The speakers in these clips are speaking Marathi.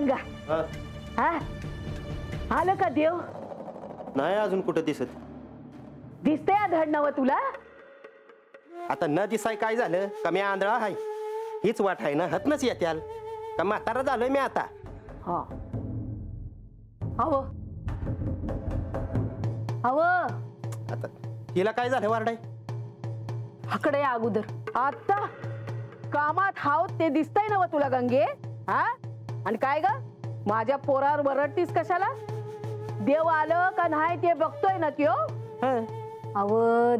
गंगा हा आलं का देव? नाही अजून कुठं दिसत. दिसतंय आधड नव तुला? आता न दिसाय काय झालं का मी आंधळा आहे? हीच वाट आहे ना, हतनच येत्याल का म्हातारा झालोय मी आता. हा अहो अहो आता तिला काय झालं वारडाय? हकडे अगोदर आता कामात हाव ते दिसतंय ना व तुला गंगे? हा आणि काय ग माझ्या पोरावर वरडतीस कशाला? देव आलं का नाही ते बघतोय ना त्यो. अव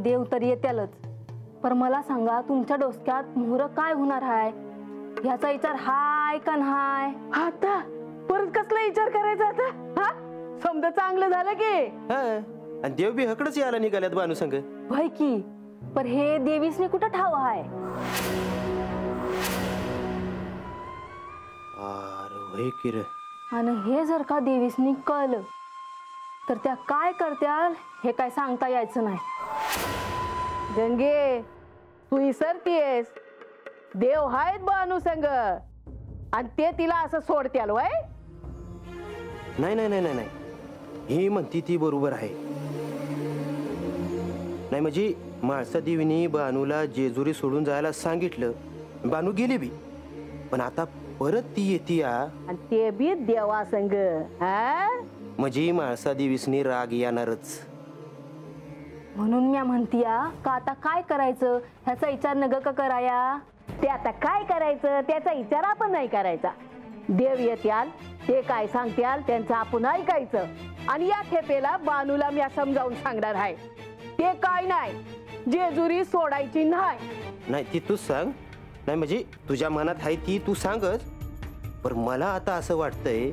देव तर येत्यालच, पर मला सांगा तुमच्या डोसक्यात मोहर काय होणार आहे ह्याचा विचार हाय का नाही? आता परत कसला विचार करायचा आता? हा समजा चांगलं झालं की. आणि देव बी हकडच यायला निघाल्यात बानू संग. होय की, पर हे देवीसने कुठं ठाव आहे? अरे की रे. आणि हे जर का देवीसनी कळलं तर त्या काय करत्याल हे काय सांगता यायचं नाही. गंगे तू विसरतीयस देव आहेत बानू संग आणि ते तिला असं सोडत्याल वय? नाही नाही नाही नाही, ही म्हणती ती बरोबर आहे. नाही म्हणजे माळसा देवीने बानूला जेजुरी सोडून जायला सांगितलं, बानू गेली बी, पण आता परत ती येते आणि ते बी देवा संग. म्हणजे माळसा देवीसनी राग येणारच. म्हणून मी म्हणतीया का आता काय करायचं ह्याचा विचार नग का कराया. ते आता काय करायचं त्याचा विचार आपण नाही करायचा. देव येत्याल ते काय सांगत्याल त्यांचं आपण ऐकायचं आणि या खेपेला बानूला मी समजावून सांगणार आहे ते काय नाही जेजुरी सोडायची नाही. नाही ती तूच सांग. नाही म्हणजे तुझ्या मनात आहे ती तू सांगच, पण मला आता असं वाटतंय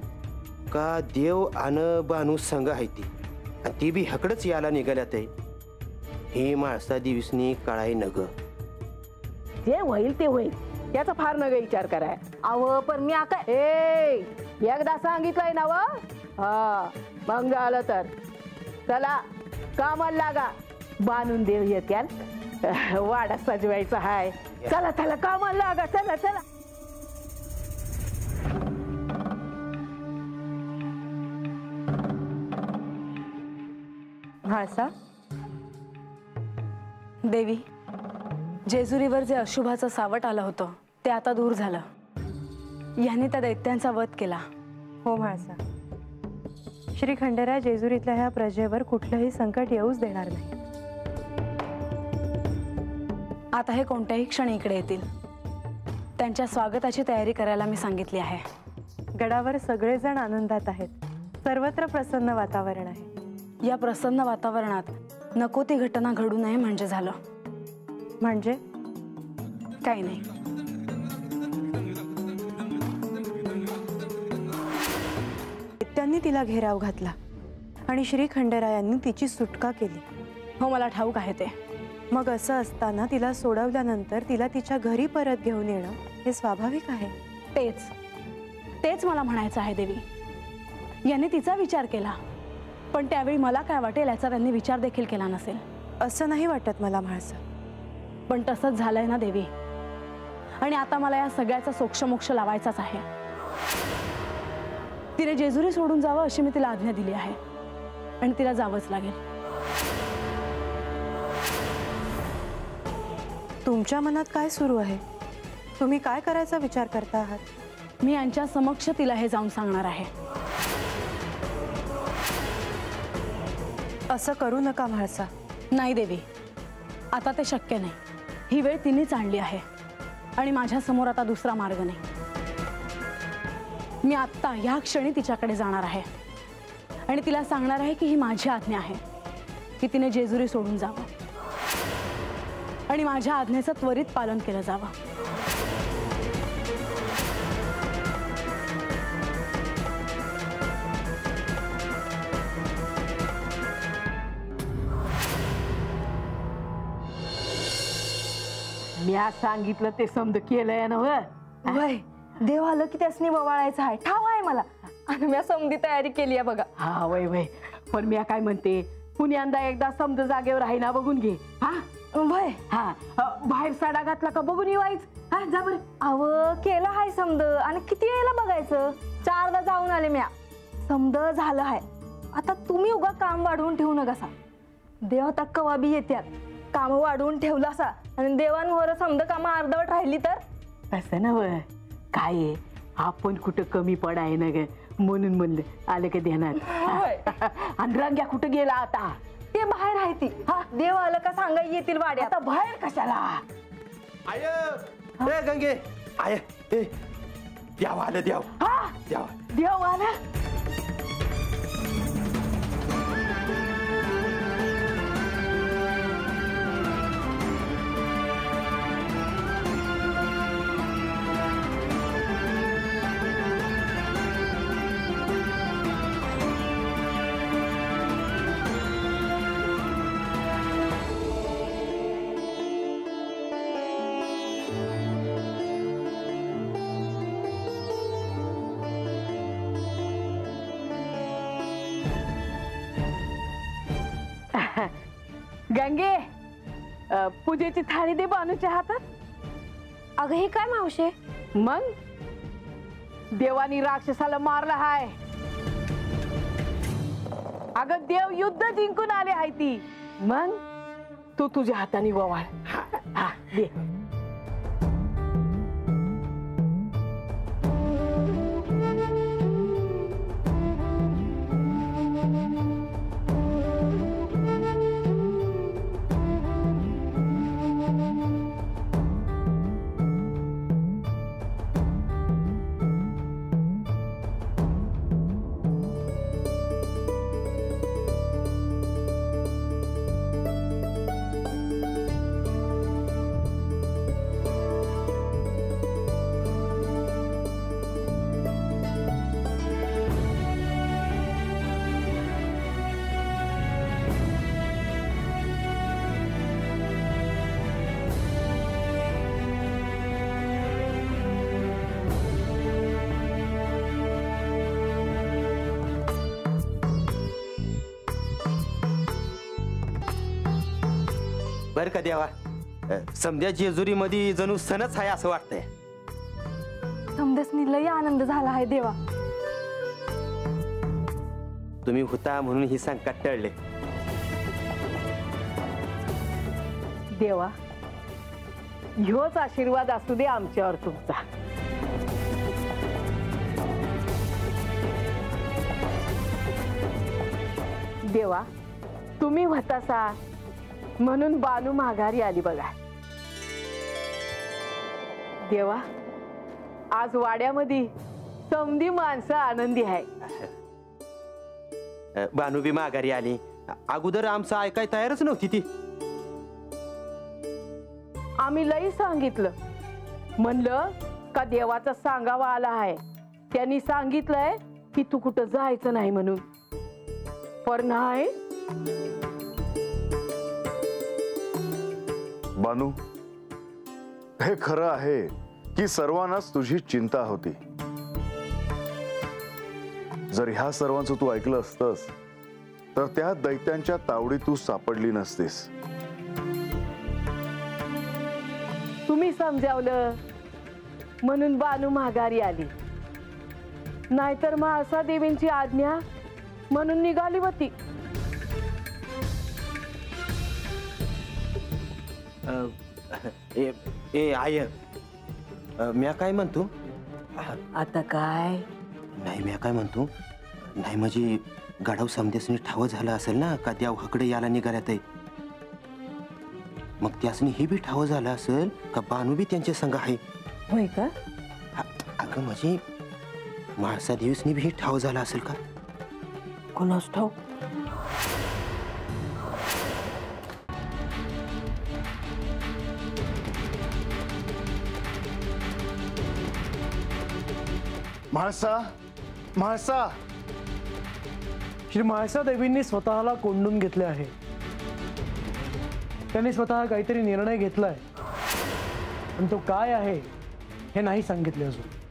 का देव आणि बानू संग आहे ती आणि ती बी हकडच यायला निघाल्यात आहे. हे माळसा देवीसनी कळाय नग. जे होईल ते होईल त्याचा फार नग विचार कराय. अव पण मी आका एकदा सांगितलंय ना व. हा मग झालं तर चला कामाला लागा. बानून देव येत्याल वाडा सजवायचा हाय. चला चला कामाला लागा. चला चला. म्हाळसा देवी, जेजुरीवर जे अशुभाचं सावट आलं होतं ते आता दूर झालं. यांनी त्या दैत्यांचा वध केला. हो म्हाळसा, श्री खंडेराय जेजुरीतल्या ह्या प्रजेवर कुठलंही संकट येऊच देणार नाही. आता हे कोणत्याही क्षणी इकडे येतील. त्यांच्या स्वागताची तयारी करायला मी सांगितली आहे. गडावर सगळेजण आनंदात आहेत. सर्वत्र प्रसन्न वातावरण आहे. या प्रसन्न वातावरणात नको ती घटना घडू नये म्हणजे झालं. म्हणजे काही नाही. त्यांनी तिला घेराव घातला आणि श्री खंडेरायांनी तिची सुटका केली. हो मला ठाऊक आहे ते. मग असं असताना तिला सोडवल्यानंतर तिला तिच्या घरी परत घेऊन येणं हे स्वाभाविक आहे. तेच मला म्हणायचं आहे देवी. यांनी तिचा विचार केला, पण त्यावेळी मला काय वाटेल याचा त्यांनी विचार देखील केला नसेल. असं नाही वाटत मला म्हाळसा. पण तसंच झालंय ना देवी. आणि आता मला या सगळ्याचा सोक्षमोक्ष लावायचाच आहे. तिने जेजुरी सोडून जावं अशी मी तिला आज्ञा दिली आहे आणि तिला जावंच लागेल. तुमच्या मनात काय सुरू आहे? तुम्ही काय करायचा विचार करता आहात? मी यांच्या समक्ष तिला हे जाऊन सांगणार आहे. असं करू नका म्हाळसा. नाही देवी, आता ते शक्य नाही. ही वेळ तिनेच आणली आहे आणि माझ्या समोर आता दुसरा मार्ग नाही. मी आत्ता ह्या क्षणी तिच्याकडे जाणार आहे आणि तिला सांगणार आहे की ही माझी आज्ञा आहे की तिने जेजुरी सोडून जावं आणि माझ्या आज्ञेचं त्वरित पालन केलं जावं. मी आज सांगितलं ते समज केलंय ना. वय देव आलं की त्यासनी ववाळायचं आहे ठाव आहे मला. आणि मी समधी तयारी केली आहे बघा. हा वय वय, पण मी काय म्हणते पुण्यांदा एकदा समज जागेवर आहे ना बघून घे. हा वय हा बाहेर साडा घातला का बघून येवायच. हा जा बरं. अव केलं हाय समद आणि किती वेळेला बघायचं? 4दा जाऊन आले म्या. समद झालं हाय. आता तुम्ही उगा काम वाढवून ठेवू नका. देव आता कवा बी येत्यात. काम वाढवून ठेवलं असा आणि देवांवर समद काम अर्धवट राहिली तर असं ना व काय आहे, आपण कुठं कमी पडाय ना ग, म्हणून म्हणलं आलं का ध्यानात. आणि रंग्या कुठं गेला आता? ते बाहेर आहे ती. हा देव आलं का सांगा येतील वाड्यात. आता बाहेर कशाला? आय ए गंगे आय ए द्याव आलं द्याव हा द्याव. देव आला. गंगे पूजेची थाळी दे बानूच्या हातात. अगं हे काय मावशे? मग देवानी राक्षसाला मारला हाय. अगं देव युद्ध जिंकून आले हाय ती. मग तू तुझ्या हाताने ववाळ. हा दे. बर का देवा, समध्या जेजुरी मध्ये जणू सणच आहे असं वाटतंय. समदसनी लय आनंद झाला आहे देवा. तुम्ही होता म्हणून ही संकट टळले. देवा ह्योच आशीर्वाद असू दे आमच्यावर तुमचा. देवा तुम्ही होतासा म्हणून बानू माघारी आली बघा. देवा आज वाड्यामध्ये समधी माणसं आनंदी आहे. बानूबी माघारी आली. अगोदर आमचं ऐकाय तयारच नव्हती ती. आम्ही लई सांगितलं, म्हणलं का देवाचा सांगावा आला आहे. त्यांनी सांगितलंय की तू कुठं जायचं नाही म्हणून. पण नाही. बानू, हे खरं आहे की सर्वांनाच तुझी चिंता होती. जर ह्या सर्वांचं तू ऐकलं असतंस तर त्या दैत्यांच्या तावडीत तू सापडली नसतीस. तुम्ही समजावलं म्हणून बानू माघारी आली. नाहीतर म्हाळसा देवींची आज्ञा म्हणून निघाली होती. ए आय म्या काय म्हणतो? आता काय नाही म्या काय म्हणतो, नाही म्हणजे गाढव समध्यासनी ठाव झालं असेल ना का देव हकडे याला निघाल्यात आहे. मग त्यासनी हे बी ठाव झालं असेल का बानू बी त्यांच्या संग आहे. होय का? अगं म्हणजे म्हाळसा देवीसनी बी ठाव झाला असेल का? कोणास ठाऊ. म्हाळसा, म्हाळसा. श्री म्हाळसा देवींनी स्वतःला कोंडून घेतले आहे. त्यांनी स्वतः काहीतरी निर्णय घेतलाय आणि तो काय आहे हे नाही सांगितले अजून.